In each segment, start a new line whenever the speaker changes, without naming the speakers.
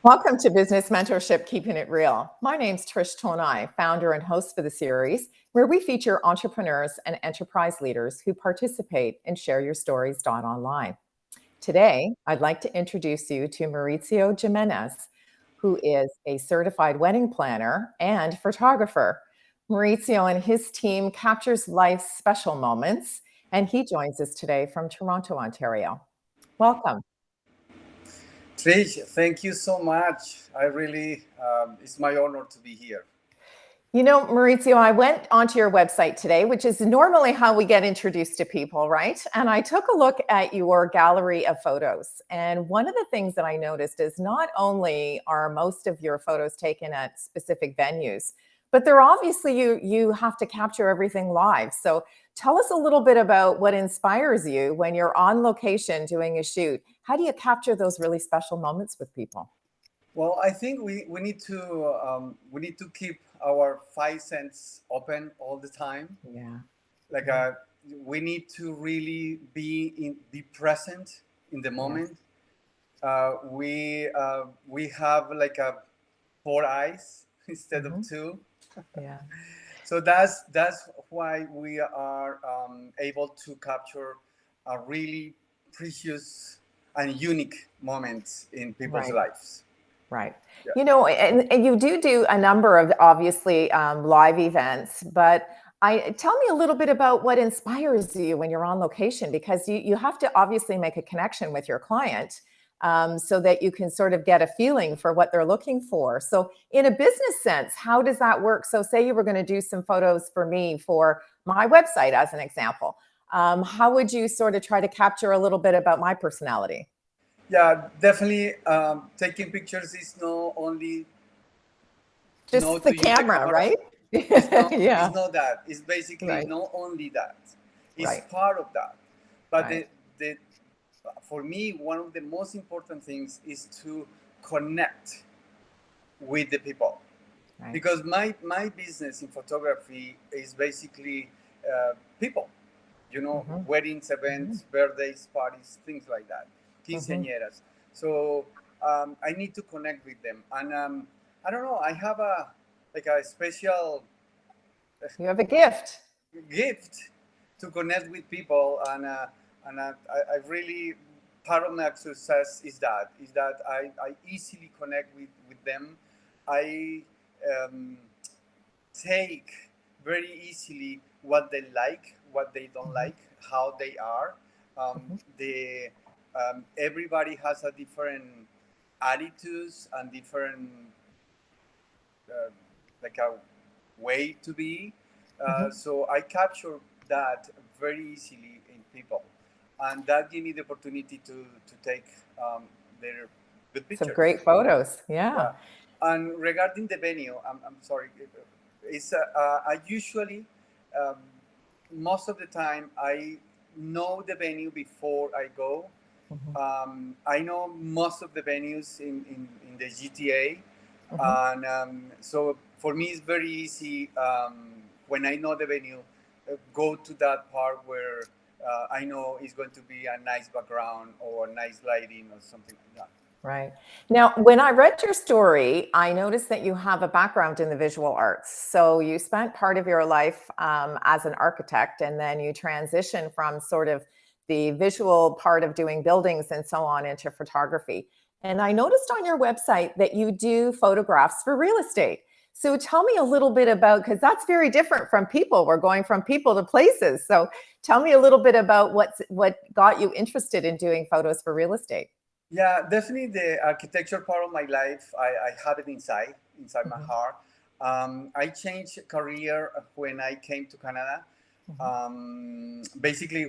Welcome to Business Mentorship Keeping It Real. My name's Trish Tonai, founder and host for the series, where we feature entrepreneurs and enterprise leaders who participate in shareyourstories.online. Today, I'd like to introduce you to Mauricio Jimenez, who is a certified wedding planner and photographer. Mauricio and his team captures life's special moments, and he joins us today from Toronto, Ontario. Welcome.
Trish, thank you so much. It's my honor to be here.
You know, Maurizio, I went onto your website today, which is normally how we get introduced to people, right? And I took a look at your gallery of photos. And one of the things that I noticed is not only are most of your photos taken at specific venues, but they're obviously you have to capture everything live. So tell us a little bit about what inspires you when you're on location doing a shoot. How do you capture those really special moments with people?
Well, I think we need to keep our five senses open all the time.
Yeah.
Like we need to really be present in the
Yes.
moment. We have like four eyes instead of two.
Yeah.
So that's why we are able to capture a really precious and unique moments in people's
Right.
lives.
Right.
Yeah.
You know, and you do a number of obviously live events, but tell me a little bit about what inspires you when you're on location, because you have to obviously make a connection with your client so that you can sort of get a feeling for what they're looking for. So in a business sense, how does that work? So say you were going to do some photos for me for my website as an example. How would you sort of try to capture a little bit about my personality?
Yeah, definitely. Taking pictures is not only
Just
to
the
use the
camera,
camera.
right?
It's not. It's
Yeah.
not that. It's basically
Right.
not only that. It's
Right.
part of that. But
Right.
the for me, one of the most important things is to connect with the people,
Right.
because my business in photography is basically people,
Hmm.
weddings,
Hmm.
events, birthdays, parties, things like that,
Hmm.
quinceañeras. So I need to connect with them, and I don't know, I have a special
You have a gift.
gift to connect with people, I really, part of my success is that I easily connect with them. I um, take very easily what they like, what they don't
Hmm.
like, how they are.
Hmm.
Everybody has a different attitudes and different uh, like a way to be.
Hmm.
So I capture that very easily in people, and that give me the opportunity to take their good
Some
pictures.
great photos. Yeah.
Yeah. And regarding the venue, I'm sorry. It's I usually um, most of the time I know the venue before I go.
Hmm.
I know most of the venues in the GTA,
Hmm.
and so for me it's very easy when I know the venue, go to that part where I know it's going to be a nice background or nice lighting or something like that.
Right. Now, when I read your story, I noticed that you have a background in the visual arts. So you spent part of your life as an architect, and then you transitioned from sort of the visual part of doing buildings and so on into photography. And I noticed on your website that you do photographs for real estate. So tell me a little bit about, because that's very different from people. We're going from people to places. So tell me a little bit about what got you interested in doing photos for real estate.
Yeah, definitely the architecture part of my life, I have it inside my
Hmm.
heart. I changed career when I came to Canada.
Hmm.
Basically,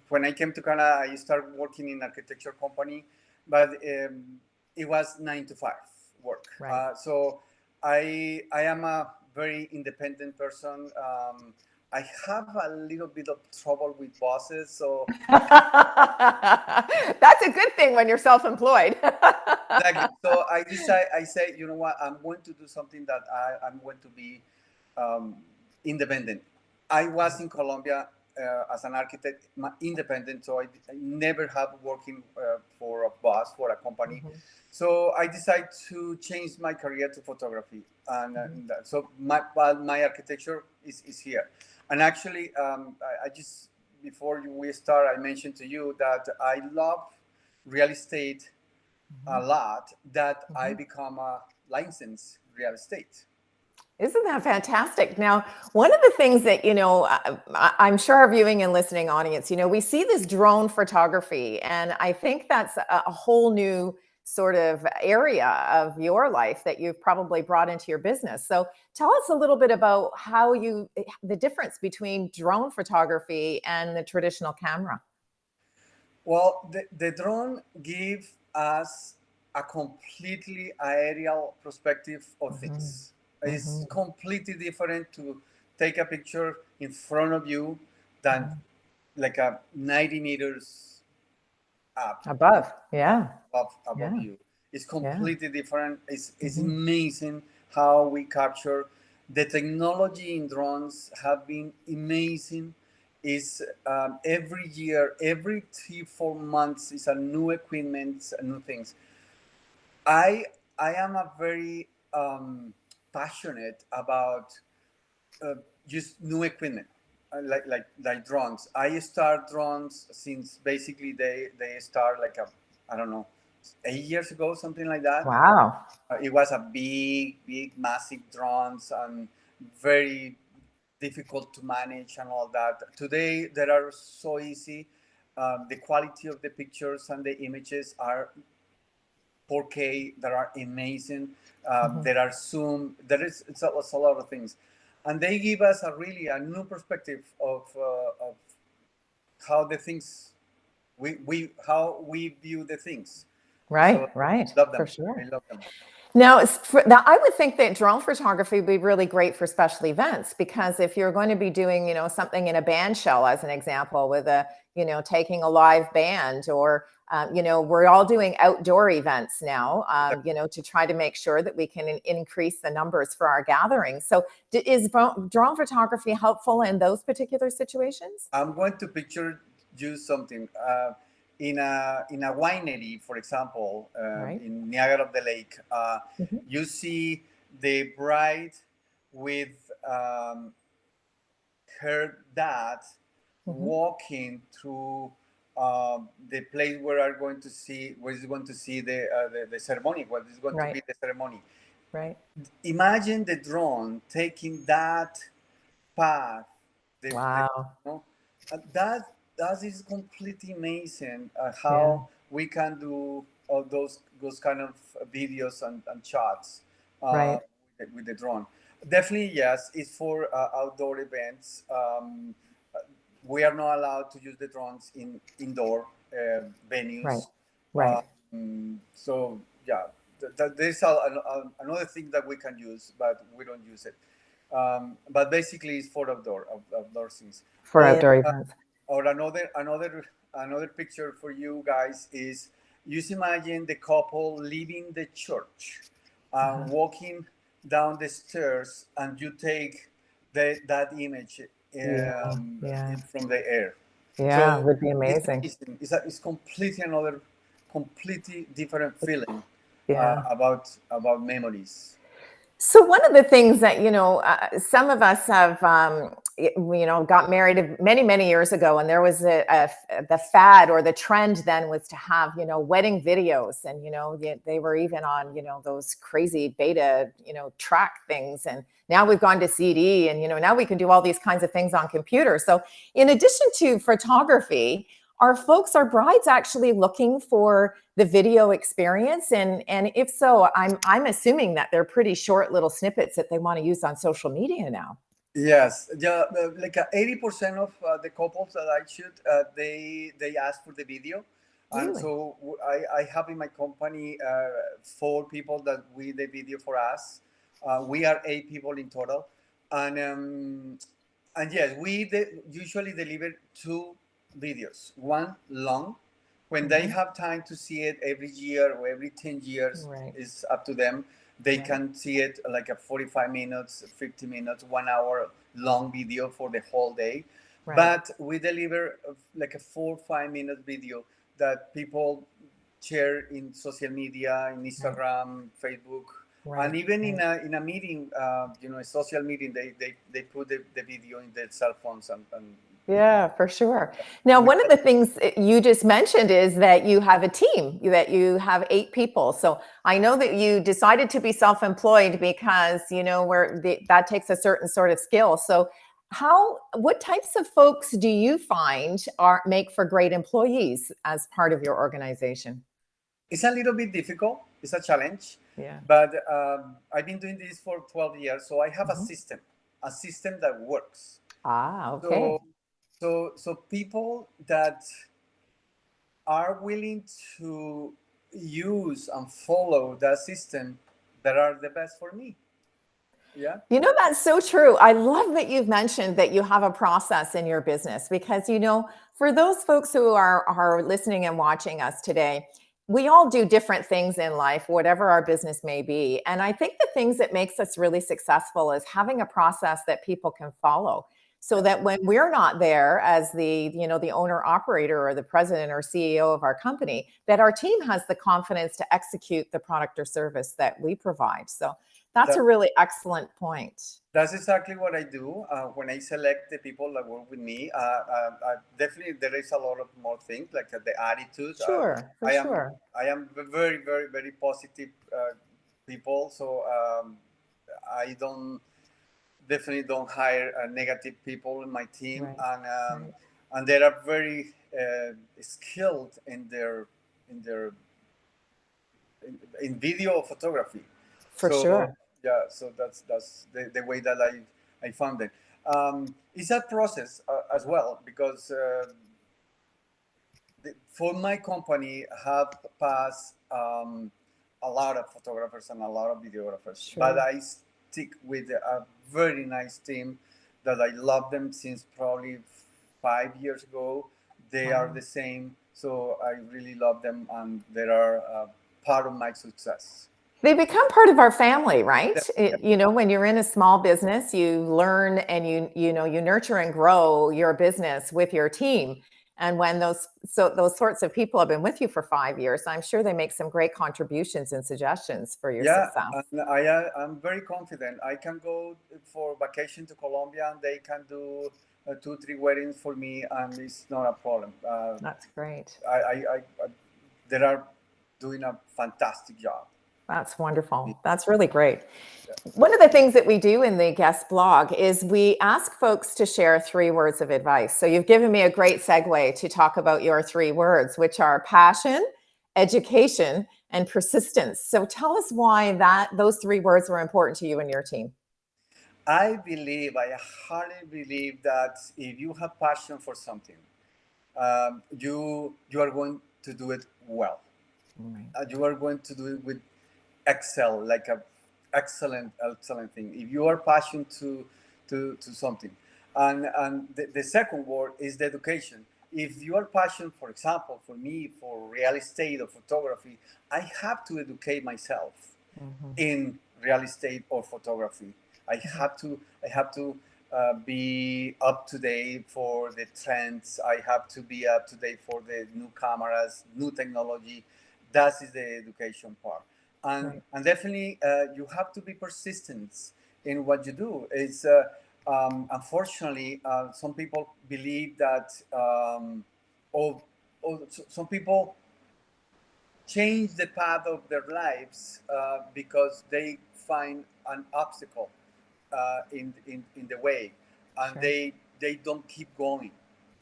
when I came to Canada, I started working in architecture company, but it was 9 to 5 work.
Right.
So I am a very independent person. I have a little bit of trouble with bosses, so
That's a good thing when you're self-employed.
exactly. So I say, you know what, I'm going to do something I'm going to be um, independent. I was in Colombia as an architect, independent, so I never have working for a boss, for a company.
Mhm.
So I decided to change my career to photography, and
Mhm.
so my architecture is here. And actually, I just before we start, I mentioned to you that I love real estate a
Mhm.
lot. That I
Mhm.
become a licensed real estate.
Isn't that fantastic? Now, one of the things that, I'm sure our viewing and listening audience, we see this drone photography, and I think that's a whole new sort of area of your life that you've probably brought into your business. So tell us a little bit about the difference between drone photography and the traditional camera.
Well, the drone gives us a completely aerial perspective of
Hmm.
things. It's
Hmm.
completely different to take a picture in front of you than
Hmm.
like a 90 meters up
Above. Yeah.
above
Yeah.
you. It's
Yeah.
completely different. It's
Hmm.
amazing how we capture. The technology in drones have been amazing. Is every year, every 3 4 months is a new equipment, new things. I I am a very passionate about uh, just new equipment, like drones. I start drones since basically they start like a, I don't know, 8 years ago, something like that.
Wow.
It was a big massive drones and very difficult to manage and all that. Today they are so easy. The quality of the pictures and the images are 4K that are amazing.
Hmm.
There are Zoom. It's a lot of things, and they give us a really a new perspective of how the things we how we view the things.
Right.
So
Right.
love
For
them. I
sure.
love them.
Now, I would think that drone photography would be really great for special events, because if you're going to be doing, something in a band shell, as an example, with taking a live band, or, we're all doing outdoor events now, to try to make sure that we can increase the numbers for our gatherings. So is drone photography helpful in those particular situations?
I'm going to picture you something in a winery, for example,
Right.
in Niagara of the Lake.
Hmm.
You see the bride with her dad
Hmm.
walking through the place where are going to see where is going to see the ceremony, what is going to
Right.
be the ceremony.
Right.
Imagine the drone taking that path, the
Wow.
you know, that is completely amazing
Yeah.
how we can do those kind of videos and shots uh,
Right.
with the drone. Definitely, yes, it's for outdoor events. We are not allowed to use the drones in indoor
Right.
venues.
Right.
So yeah, there's another thing that we can use, but we don't use it. But basically, it's for outdoor things.
For
Or
outdoor events.
or another picture for you guys is, just imagine the couple leaving the church,
Uh-huh.
walking down the stairs, and you take that image
Yeah, yeah,
from the air.
yeah,
So
would be
it's
amazing.
amazing. It's completely another, completely different feeling
Yeah.
about memories.
So one of the things that, some of us have, got married many, many years ago, and there was the fad or the trend then was to have, wedding videos, and, they were even on, those crazy beta, track things. And now we've gone to CD, and, now we can do all these kinds of things on computer. So in addition to photography, are brides actually looking for the video experience? And if so, I'm assuming that they're pretty short little snippets that they want to use on social media now.
Yes, yeah, like 80% of the couples that I shoot, they ask for the video, and
Really?
so I have in my company 4 people that we the video for us. We are 8 people in total, and yes, usually deliver 2 videos. One long, when they
Hmm.
have time to see it every year or every 10 years
Right.
is up to them. They
Right.
can see it like a 45 minutes, 50 minutes, 1 hour long video for the whole day.
Right.
But we deliver like a 4 or 5 minute video that people share in social media, in Instagram, Facebook, and even in a meeting, a social meeting, they put the video in their cell phones and
Yeah, for sure. Now, one of the things you just mentioned is that you have a team, that you have 8 people. So I know that you decided to be self-employed because, that takes a certain sort of skill. So what types of folks do you find make for great employees as part of your organization?
it's a little bit difficult. It's a challenge.
Yeah.
But I've been doing this for 12 years, so I have
Mhm.
a system that works.
Ah,
So
okay.
so people that are willing to use and follow that system that are the best for me. Yeah.
That's so true. I love that you've mentioned that you have a process in your business because, for those folks who are listening and watching us today, we all do different things in life, whatever our business may be. And I think the things that makes us really successful is having a process that people can follow so that when we're not there as the owner operator or the president or CEO of our company, that our team has the confidence to execute the product or service that we provide. So that's a
That,
really excellent point.
that's exactly what I do when I select the people that work with me. Definitely, there is a lot of more things like the attitude.
Sure, for
I am
sure.
I am very very very positive people, so I don't definitely don't hire negative people in my team,
Right, right.
and they are very skilled in their in video photography.
For
So
sure.
yeah, so that's the way that I found it. It's a process as well because for my company have passed a lot of photographers and a lot of videographers, but
Sure.
I stick with a very nice team that I love them since probably 5 years ago. They are
Wow.
the same, so I really love them, and they are part of my success.
They become part of our family, right?
Yeah,
When you're in a small business, you learn and you nurture and grow your business with your team. And when those sorts of people have been with you for 5 years, I'm sure they make some great contributions and suggestions for your
yeah,
success.
and I'm very confident. I can go for vacation to Colombia, and they can do 2 3 weddings for me, and it's not a problem.
That's great.
I they are doing a fantastic job.
That's wonderful. That's really great. One of the things that we do in the guest blog is we ask folks to share 3 words of advice. So you've given me a great segue to talk about your 3 words, which are passion, education, and persistence. So tell us why those 3 words were important to you and your team.
I hardly believe that if you have passion for something, you are going to do it well.
Right.
You are going to do it with excel, like a excellent thing. If you are passionate to something, and the second word is the education. If you are passionate, for example, for me, for real estate or photography, I have to educate myself
Mhm.
in real estate or photography. I
Mhm.
have to I have to be up to date for the trends. I have to be up to date for the new cameras, new technology. That is the education part,
Right.
and definitely you have to be persistent in what you do. It's unfortunately some people believe that oh, some people change the path of their lives because they find an obstacle in the way, and
Sure.
they don't keep going.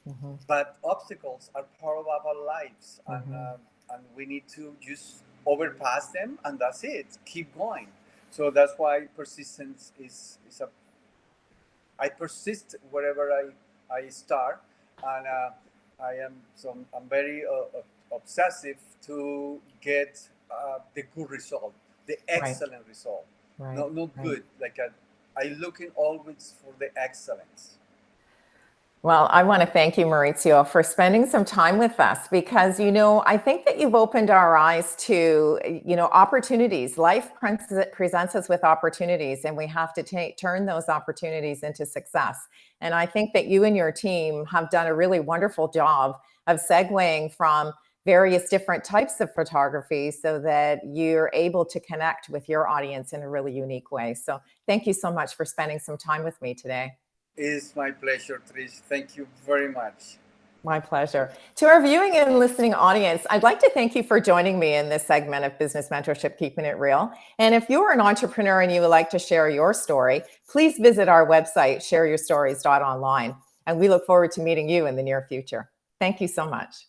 Mhm.
But obstacles are part of our lives,
Mhm.
and we need to just overpass them, and that's it. Keep going. So that's why persistence is a I persist wherever I start, and I'm very obsessive to get the good result, the
Right.
excellent result. Not
Right.
good. I looking always for the excellence.
Well, I want to thank you, Maurizio, for spending some time with us because, I think that you've opened our eyes to, opportunities. Life presents us with opportunities, and we have to turn those opportunities into success. And I think that you and your team have done a really wonderful job of segueing from various different types of photography so that you're able to connect with your audience in a really unique way. So thank you so much for spending some time with me today.
It's my pleasure, Trish. Thank you very much.
My pleasure. To our viewing and listening audience, I'd like to thank you for joining me in this segment of Business Mentorship Keeping It Real. And if you're an entrepreneur and you would like to share your story, please visit our website, shareyourstories.online. And we look forward to meeting you in the near future. Thank you so much.